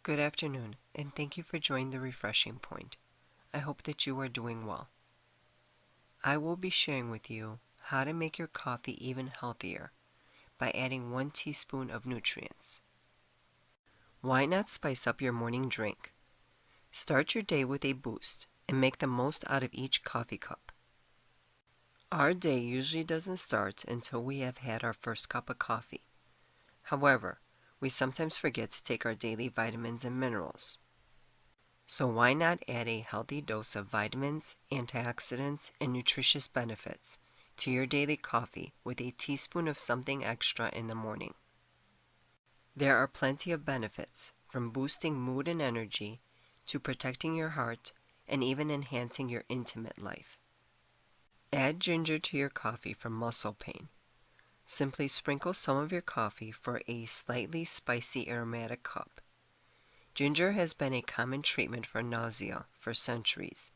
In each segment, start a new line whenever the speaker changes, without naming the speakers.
Good afternoon, and thank you for joining the Refreshing Point. I hope that you are doing well. I will be sharing with you how to make your coffee even healthier by adding 1 teaspoon of nutrients. Why not spice up your morning drink? Start your day with a boost and make the most out of each coffee cup. Our day usually doesn't start until we have had our first cup of coffee. However, we sometimes forget to take our daily vitamins and minerals. So why not add a healthy dose of vitamins, antioxidants, and nutritious benefits to your daily coffee with a teaspoon of something extra in the morning? There are plenty of benefits, from boosting mood and energy to protecting your heart and even enhancing your intimate life. Add ginger to your coffee for muscle pain. Simply sprinkle some of your coffee for a slightly spicy aromatic cup. Ginger has been a common treatment for nausea for centuries.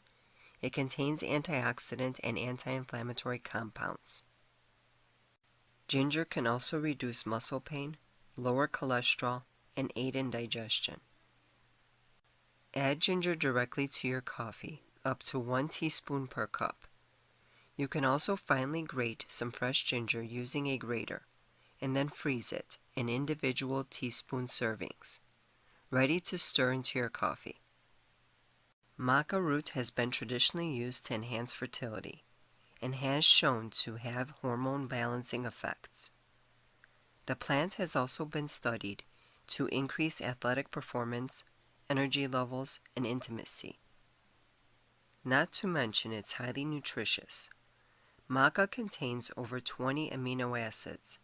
It contains antioxidant and anti-inflammatory compounds. Ginger can also reduce muscle pain, lower cholesterol, and aid in digestion. Add ginger directly to your coffee, up to 1 teaspoon per cup. You can also finely grate some fresh ginger using a grater, and then freeze it in individual teaspoon servings, ready to stir into your coffee. Maca root has been traditionally used to enhance fertility and has shown to have hormone balancing effects. The plant has also been studied to increase athletic performance, energy levels, and intimacy. Not to mention it's highly nutritious. Maca contains over 20 amino acids,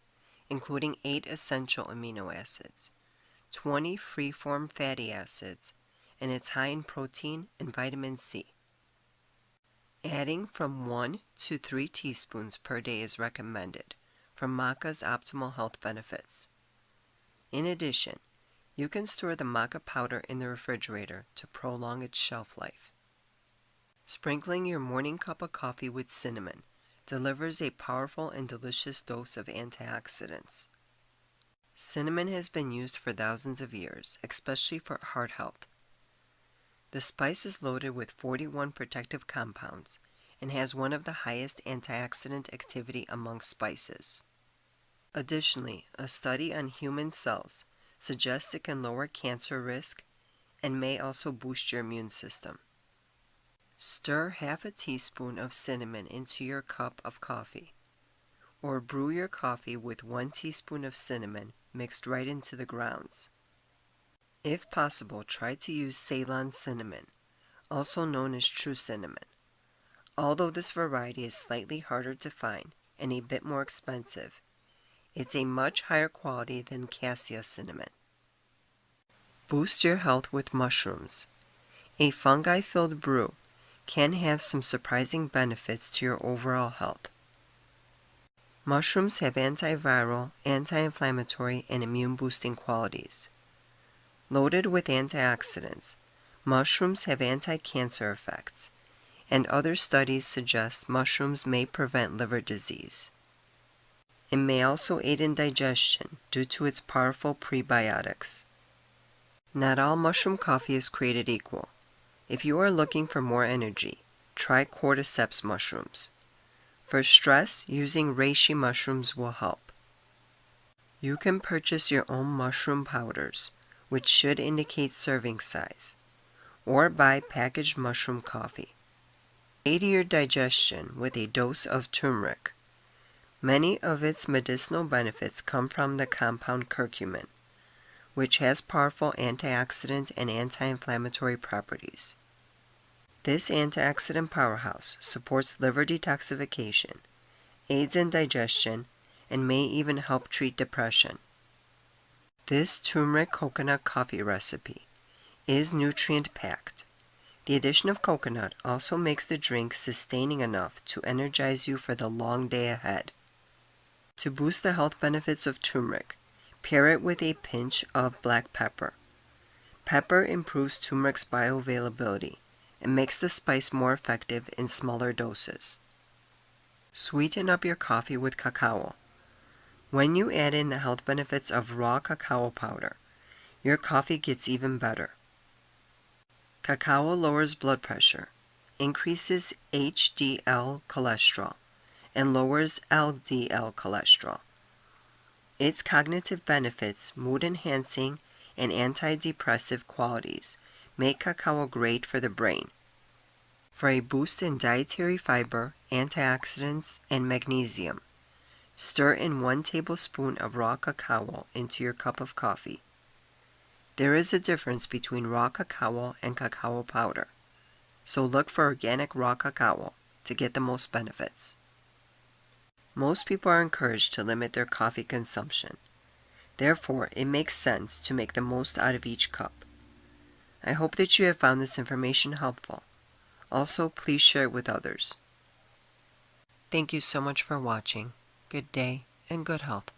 including 8 essential amino acids, 20 free-form fatty acids, and it's high in protein and vitamin C. Adding from 1 to 3 teaspoons per day is recommended for maca's optimal health benefits. In addition, you can store the maca powder in the refrigerator to prolong its shelf life. Sprinkling your morning cup of coffee with cinnamon delivers a powerful and delicious dose of antioxidants. Cinnamon has been used for thousands of years, especially for heart health. The spice is loaded with 41 protective compounds and has one of the highest antioxidant activity among spices. Additionally, a study on human cells suggests it can lower cancer risk and may also boost your immune system. Stir half a teaspoon of cinnamon into your cup of coffee, or brew your coffee with 1 teaspoon of cinnamon mixed right into the grounds. If possible, try to use Ceylon cinnamon, also known as true cinnamon. Although this variety is slightly harder to find and a bit more expensive, it's a much higher quality than cassia cinnamon. Boost your health with mushrooms. A fungi-filled brew can have some surprising benefits to your overall health. Mushrooms have antiviral, anti-inflammatory, and immune-boosting qualities. Loaded with antioxidants, mushrooms have anti-cancer effects, and other studies suggest mushrooms may prevent liver disease. It may also aid in digestion due to its powerful prebiotics. Not all mushroom coffee is created equal. If you are looking for more energy, try cordyceps mushrooms. For stress, using reishi mushrooms will help. You can purchase your own mushroom powders, which should indicate serving size, or buy packaged mushroom coffee. Aid your digestion with a dose of turmeric. Many of its medicinal benefits come from the compound curcumin, which has powerful antioxidant and anti-inflammatory properties. This antioxidant powerhouse supports liver detoxification, aids in digestion, and may even help treat depression. This turmeric coconut coffee recipe is nutrient-packed. The addition of coconut also makes the drink sustaining enough to energize you for the long day ahead. To boost the health benefits of turmeric, pair it with a pinch of black pepper. Pepper improves turmeric's bioavailability and makes the spice more effective in smaller doses. Sweeten up your coffee with cacao. When you add in the health benefits of raw cacao powder, your coffee gets even better. Cacao lowers blood pressure, increases HDL cholesterol, and lowers LDL cholesterol. Its cognitive benefits, mood-enhancing, and antidepressive qualities make cacao great for the brain. For a boost in dietary fiber, antioxidants, and magnesium, stir in 1 tablespoon of raw cacao into your cup of coffee. There is a difference between raw cacao and cacao powder, so look for organic raw cacao to get the most benefits. Most people are encouraged to limit their coffee consumption. Therefore, it makes sense to make the most out of each cup. I hope that you have found this information helpful. Also, please share it with others. Thank you so much for watching. Good day and good health.